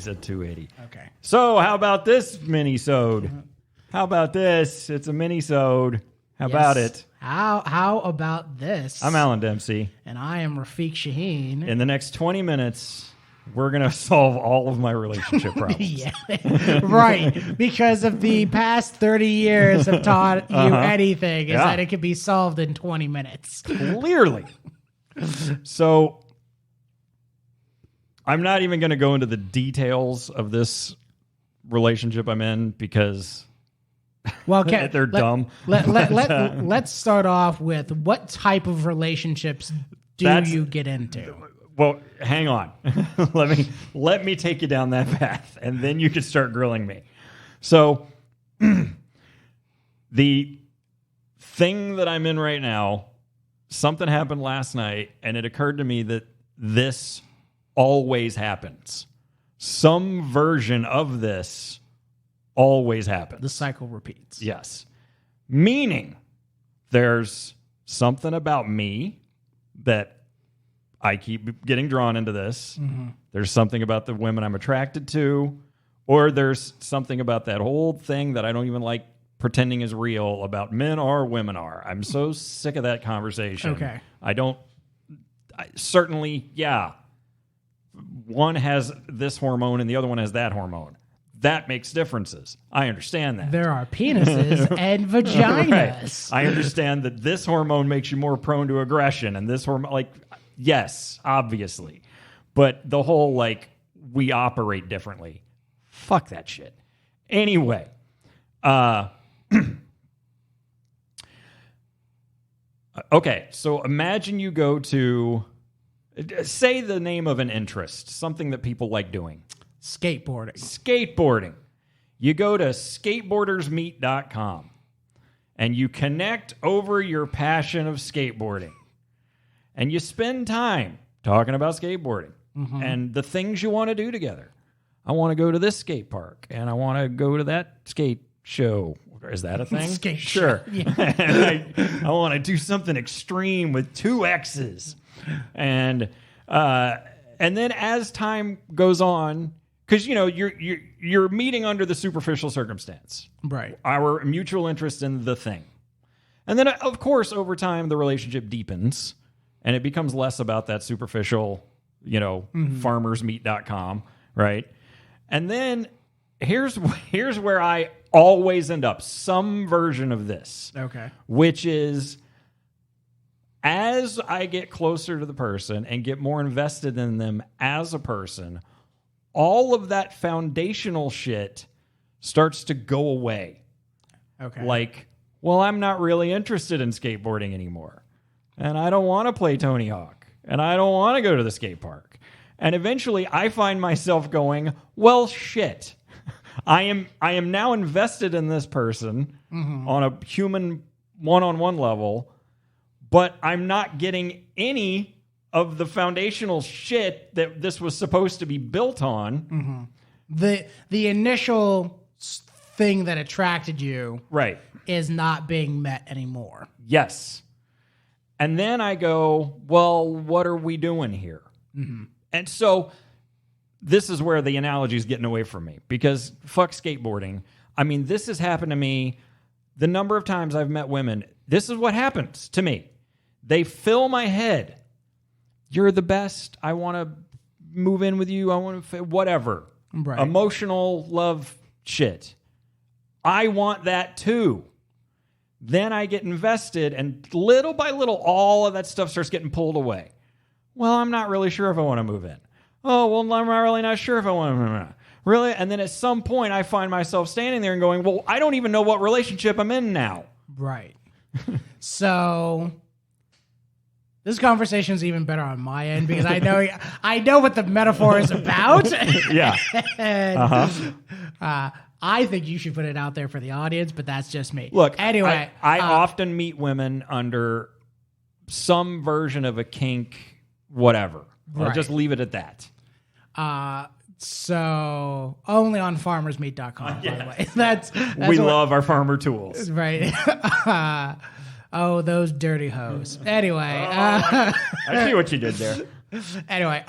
said 280. Okay. So how about this Minisode? How about this? It's a Minisode. How about it? How about this? I'm Allan Dempsey. And I am Rafiq Shaheen. In the next 20 minutes, we're going to solve all of my relationship problems. Yeah, right. Because of the past 30 years have taught you anything, is that it can be solved in 20 minutes. Clearly. So I'm not even going to go into the details of this relationship I'm in because they're dumb. Let's start off with what type of relationships do you get into? Well, hang on. let me take you down that path, and then you can start grilling me. So the thing that I'm in right now, something happened last night, and it occurred to me that this always happens. Some version of this always happens. The cycle repeats. Yes. Meaning there's something about me that I keep getting drawn into this. Mm-hmm. There's something about the women I'm attracted to, or there's something about that whole thing that I don't even like pretending is real about men are, women are. I'm so sick of that conversation. Okay. Certainly, one has this hormone and the other one has that hormone. That makes differences. I understand that. There are penises and vaginas. Right. I understand that this hormone makes you more prone to aggression, and this hormone, yes, obviously. But the whole, we operate differently. Fuck that shit. Anyway, okay, so imagine you go to, say the name of an interest, something that people like doing. Skateboarding. You go to skateboardersmeet.com and you connect over your passion of skateboarding. And you spend time talking about skateboarding and the things you want to do together. I want to go to this skate park and I want to go to that skate show. Is that a thing? Skate sure. Show. Yeah. I want to do something extreme with 2 X's. And then as time goes on, because you're meeting under the superficial circumstance, right? Our mutual interest in the thing, and then of course over time the relationship deepens, and it becomes less about that superficial, farmersmeet.com, right? And then here's where I always end up, some version of this, okay, which is as I get closer to the person and get more invested in them as a person, all of that foundational shit starts to go away. Okay. I'm not really interested in skateboarding anymore. And I don't want to play Tony Hawk. And I don't want to go to the skate park. And eventually I find myself going, well, shit. I am now invested in this person on a human one-on-one level, but I'm not getting any of the foundational shit that this was supposed to be built on. The initial thing that attracted you is not being met anymore. Yes. And then I go, well, what are we doing here? And so this is where the analogy is getting away from me, because fuck skateboarding. I mean, this has happened to me the number of times I've met women. This is what happens to me. They fill my head. You're the best. I want to move in with you. I want to, whatever. Right. Emotional love shit. I want that too. Then I get invested, and little by little, all of that stuff starts getting pulled away. Well, I'm not really sure if I want to move in. Oh, well, I'm really not sure if I want to. Really? And then at some point, I find myself standing there and going, well, I don't even know what relationship I'm in now. Right. So this conversation is even better on my end because I know what the metaphor is about. Yeah. And, I think you should put it out there for the audience, but that's just me. Look, anyway, I often meet women under some version of a kink, whatever. I'll just leave it at that. So only on farmersmeet.com, by the way. That's we love our farmer tools. Right. Oh, those dirty hoes. Anyway. I see what you did there. Anyway.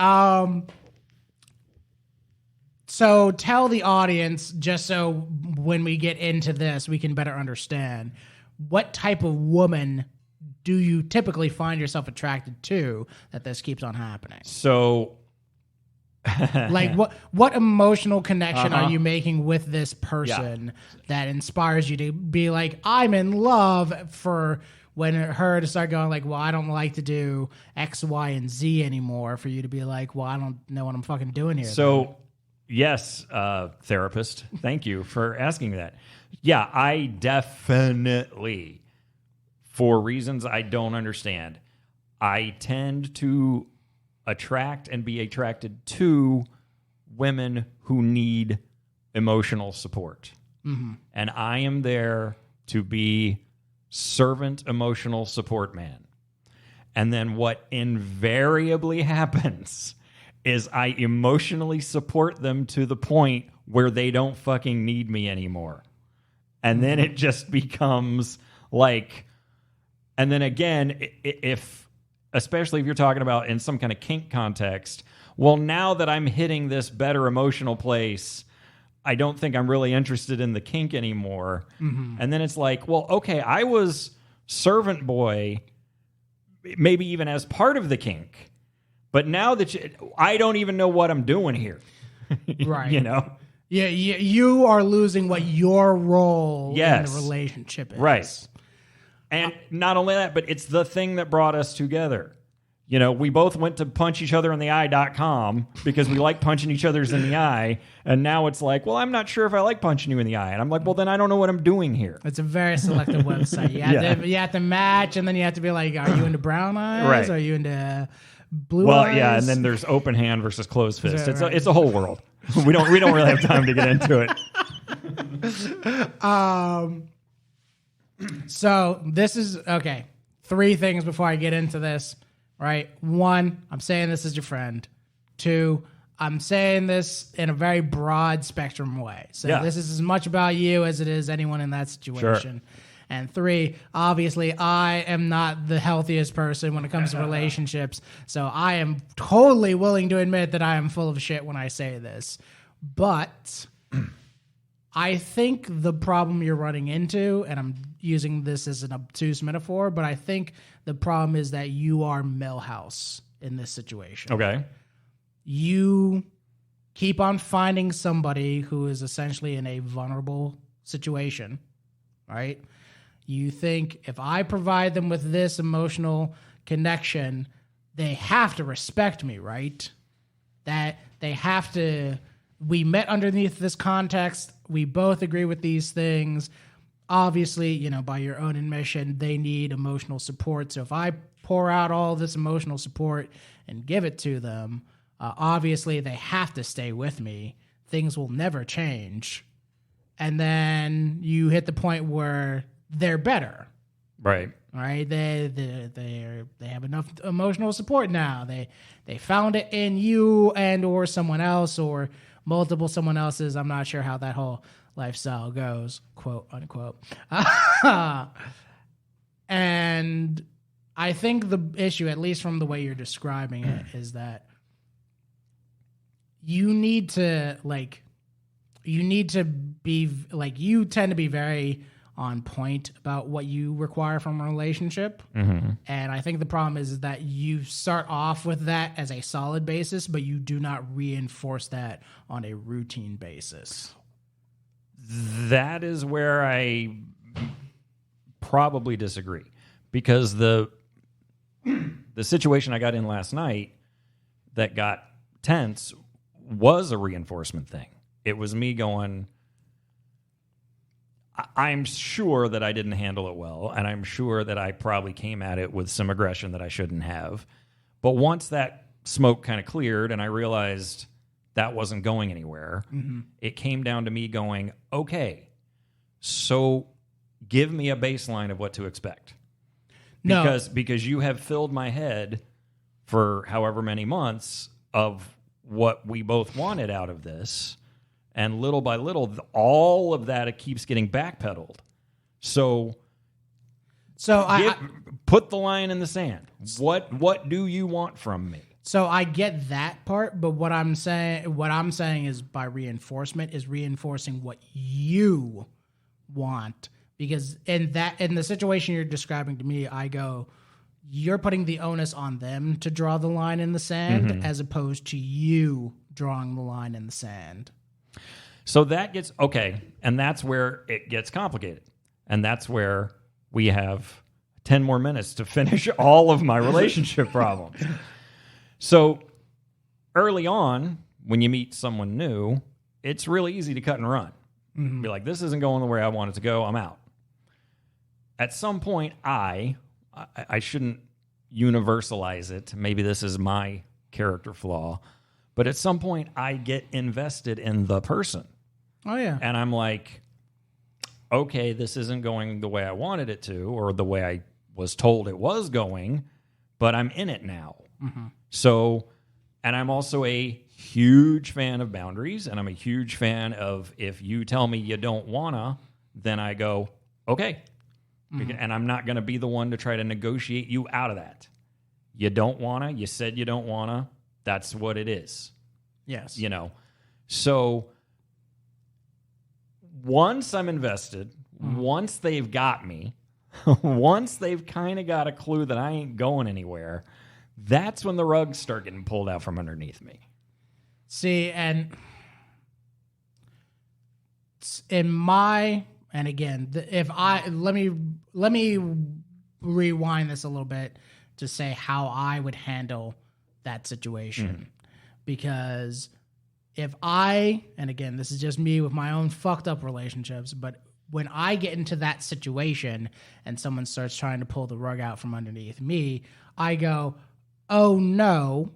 So tell the audience, just so when we get into this, we can better understand, what type of woman do you typically find yourself attracted to that this keeps on happening? So, like what emotional connection are you making with this person that inspires you to be like, I'm in love, for when her to start going like, well, I don't like to do X, Y, and Z anymore, for you to be like, well, I don't know what I'm fucking doing here. So, yes, therapist, thank you for asking that. Yeah, I definitely, for reasons I don't understand, I tend to attract and be attracted to women who need emotional support. Mm-hmm. And I am there to be servant emotional support man. And then what invariably happens is I emotionally support them to the point where they don't fucking need me anymore. And then it just becomes like, and then again, if, especially if you're talking about in some kind of kink context, well, now that I'm hitting this better emotional place, I don't think I'm really interested in the kink anymore. Mm-hmm. And then it's like, well, okay, I was servant boy, maybe even as part of the kink, but now that I don't even know what I'm doing here. Right. You know? Yeah, you are losing what your role in the relationship is. Right. And not only that, but it's the thing that brought us together. You know, we both went to puncheachotherintheeye.com because we like punching each other's in the eye. And now it's like, well, I'm not sure if I like punching you in the eye. And I'm like, well, then I don't know what I'm doing here. It's a very selective website. You have to match, and then you have to be like, are you into brown eyes? Right. Are you into blue eyes? Well, yeah, and then there's open hand versus closed fist. It's a whole world. We don't really have time to get into it. So this is, okay, 3 things before I get into this, right? 1, I'm saying this as your friend. 2, I'm saying this in a very broad spectrum way. So this is as much about you as it is anyone in that situation. Sure. And 3, obviously, I am not the healthiest person when it comes to relationships. So I am totally willing to admit that I am full of shit when I say this. But I think the problem you're running into, and I'm using this as an obtuse metaphor, but I think the problem is that you are Millhouse in this situation. Okay. You keep on finding somebody who is essentially in a vulnerable situation, right? You think, if I provide them with this emotional connection, they have to respect me, right? That they have to, we met underneath this context, we both agree with these things. Obviously, you know, by your own admission, they need emotional support. So if I pour out all this emotional support and give it to them, obviously they have to stay with me. Things will never change. And then you hit the point where they're better. Right. Right. They have enough emotional support now. They found it in you and or someone else or multiple someone else's. I'm not sure how that whole lifestyle goes, quote unquote. And I think the issue, at least from the way you're describing it, is that you need to be like, you tend to be very on point about what you require from a relationship. Mm-hmm. And I think the problem is that you start off with that as a solid basis, but you do not reinforce that on a routine basis. That is where I probably disagree, because the situation I got in last night that got tense was a reinforcement thing. It was me going, I'm sure that I didn't handle it well, and I'm sure that I probably came at it with some aggression that I shouldn't have. But once that smoke kind of cleared and I realized that wasn't going anywhere, it came down to me going, okay, so give me a baseline of what to expect. Because you have filled my head for however many months of what we both wanted out of this. And little by little, all of that, it keeps getting backpedaled. So I put the line in the sand. What do you want from me? So I get that part, but what I'm saying is by reinforcement is reinforcing what you want. Because in the situation you're describing to me, I go, you're putting the onus on them to draw the line in the sand as opposed to you drawing the line in the sand. So that gets, okay, and that's where it gets complicated. And that's where we have 10 more minutes to finish all of my relationship problems. So early on, when you meet someone new, it's really easy to cut and run. Be like, this isn't going the way I want it to go, I'm out. At some point, I shouldn't universalize it. Maybe this is my character flaw. But at some point, I get invested in the person. Oh, yeah. And I'm like, okay, this isn't going the way I wanted it to or the way I was told it was going, but I'm in it now. So, and I'm also a huge fan of boundaries, and I'm a huge fan of if you tell me you don't wanna, then I go, okay. And I'm not going to be the one to try to negotiate you out of that. You don't want to. You said you don't want to. That's what it is. Yes. You know. So once I'm invested, once they've got me, once they've kind of got a clue that I ain't going anywhere, that's when the rugs start getting pulled out from underneath me. See, and in my... And again, let me rewind this a little bit to say how I would handle that situation. Because and again, this is just me with my own fucked up relationships, but when I get into that situation and someone starts trying to pull the rug out from underneath me, I go, oh no,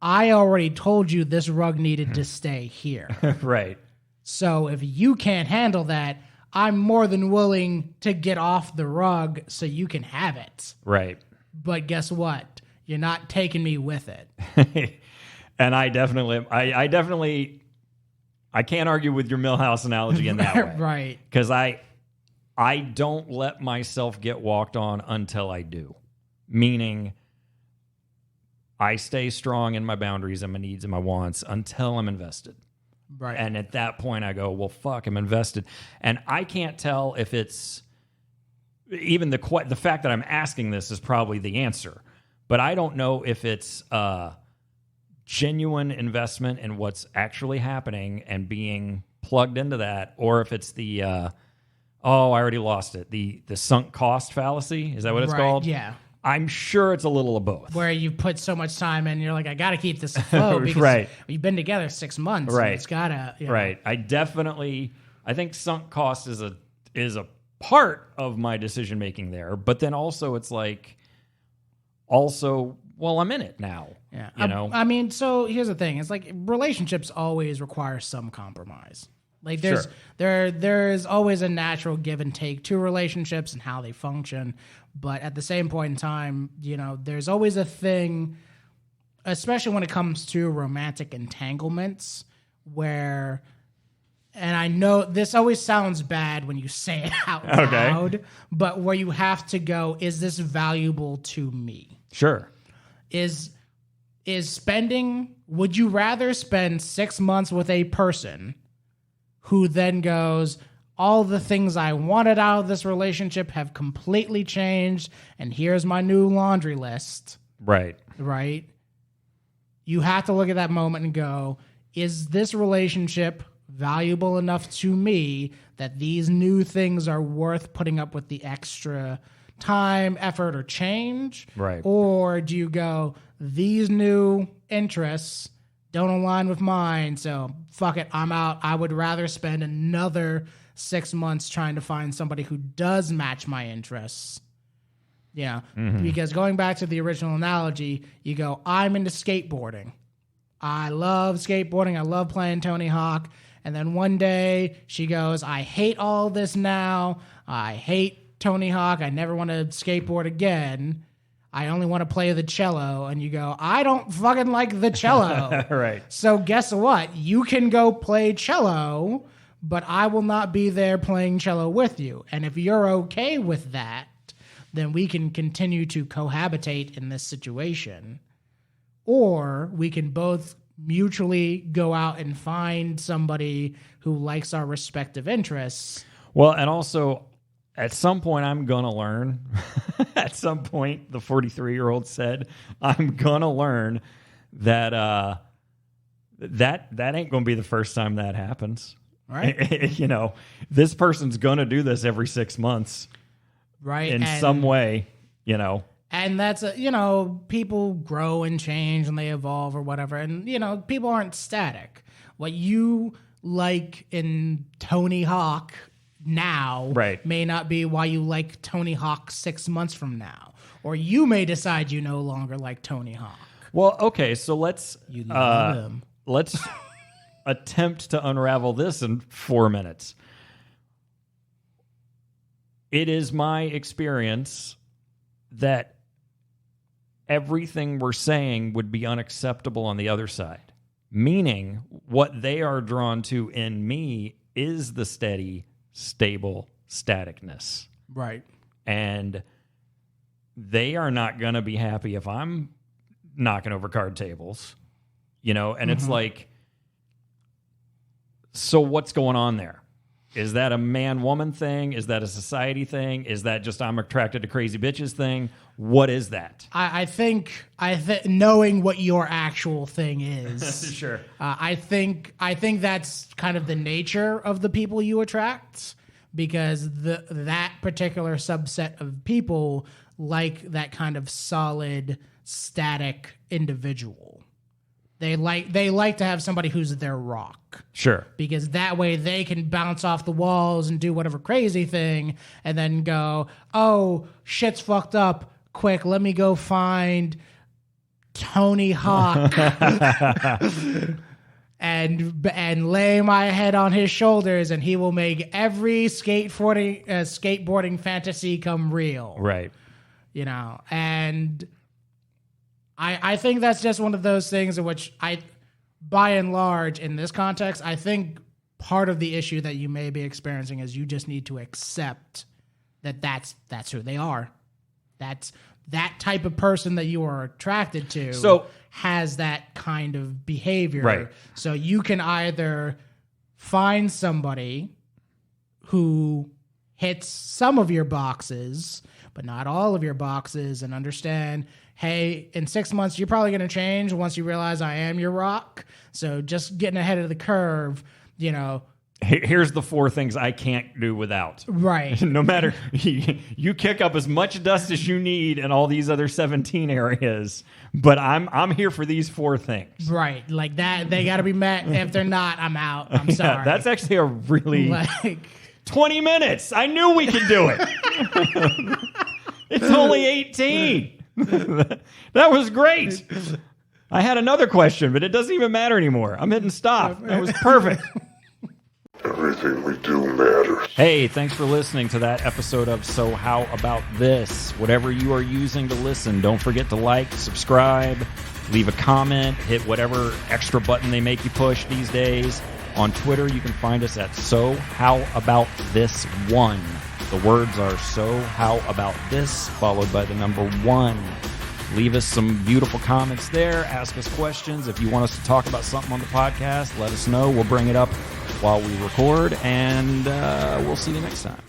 I already told you this rug needed to stay here. Right. So if you can't handle that, I'm more than willing to get off the rug so you can have it. Right. But guess what? You're not taking me with it. And I definitely, I can't argue with your Millhouse analogy in that way. Right. Because I don't let myself get walked on until I do. Meaning, I stay strong in my boundaries and my needs and my wants until I'm invested. Right. And at that point, I go, well, fuck, I'm invested. And I can't tell if it's even the fact that I'm asking this is probably the answer. But I don't know if it's genuine investment in what's actually happening and being plugged into that, or if it's the, I already lost it. The sunk cost fallacy. Is that what it's called? Yeah. I'm sure it's a little of both. Where you put so much time in, you're like, I got to keep this afloat because we've been together 6 months. Right. It's got to. Right. I think sunk cost is a part of my decision making there, but then also it's like, well, I'm in it now. Yeah. You know? I mean, so here's the thing. It's like relationships always require some compromise. Like there's always a natural give and take to relationships and how they function. But at the same point in time, there's always a thing, especially when it comes to romantic entanglements, where, and I know this always sounds bad when you say it out loud, but where you have to go, is this valuable to me? Sure. Would you rather spend 6 months with a person who then goes, all the things I wanted out of this relationship have completely changed, and here's my new laundry list. Right. Right? You have to look at that moment and go, is this relationship valuable enough to me that these new things are worth putting up with the extra time, effort, or change? Right. Or do you go, these new interests don't align with mine, so fuck it, I'm out. I would rather spend another 6 months trying to find somebody who does match my interests. Yeah. Because going back to the original analogy, you go, I'm into skateboarding. I love skateboarding. I love playing Tony Hawk. And then one day she goes, I hate all this now. I hate Tony Hawk. I never want to skateboard again. I only want to play the cello. And you go, I don't fucking like the cello. Right. So guess what? You can go play cello, but I will not be there playing cello with you. And if you're okay with that, then we can continue to cohabitate in this situation. or we can both mutually go out and find somebody who likes our respective interests. Well, and also, at some point, I'm going to learn. At some point, the 43-year-old said, I'm going to learn that that ain't going to be the first time that happens. Right. You know, this person's going to do this every 6 months. Right. In some way, you know. And that's, people grow and change and they evolve or whatever. And, people aren't static. What you like in Tony Hawk now may not be why you like Tony Hawk 6 months from now. Or you may decide you no longer like Tony Hawk. Well, okay, so let's let's attempt to unravel this in 4 minutes. It is my experience that everything we're saying would be unacceptable on the other side. Meaning, what they are drawn to in me is the steady, stable staticness. Right. And they are not going to be happy if I'm knocking over card tables, and it's like, so what's going on there? Is that a man-woman thing? Is that a society thing? Is that just I'm attracted to crazy bitches thing? What is that? I think knowing what your actual thing is, sure. I think that's kind of the nature of the people you attract, because that particular subset of people like that kind of solid, static individual. They like to have somebody who's their rock. Sure. Because that way they can bounce off the walls and do whatever crazy thing and then go, oh, shit's fucked up. Quick, let me go find Tony Hawk and lay my head on his shoulders, and he will make every skateboarding fantasy come real. Right. And I think that's just one of those things in which by and large, in this context, I think part of the issue that you may be experiencing is you just need to accept that that's who they are. That type of person that you are attracted to has that kind of behavior. Right. So you can either find somebody who hits some of your boxes, but not all of your boxes, and understand, hey, in 6 months, you're probably going to change once you realize I am your rock. So just getting ahead of the curve, Here's the 4 things I can't do without. Right. No matter, you kick up as much dust as you need in all these other 17 areas, but I'm here for these 4 things. Right. Like that, they got to be met. If they're not, I'm out. I'm sorry. That's actually a really 20 minutes. I knew we could do it. It's only 18. That was great. I had another question, but it doesn't even matter anymore. I'm hitting stop. That was perfect. Everything we do matters. Hey, thanks for listening to that episode of So How About This? Whatever you are using to listen, don't forget to like, subscribe, leave a comment, hit whatever extra button they make you push these days. On Twitter, you can find us at So How About This 1. The words are So How About This, followed by the number 1. Leave us some beautiful comments there. Ask us questions. If you want us to talk about something on the podcast, let us know. We'll bring it up while we record, and we'll see you next time.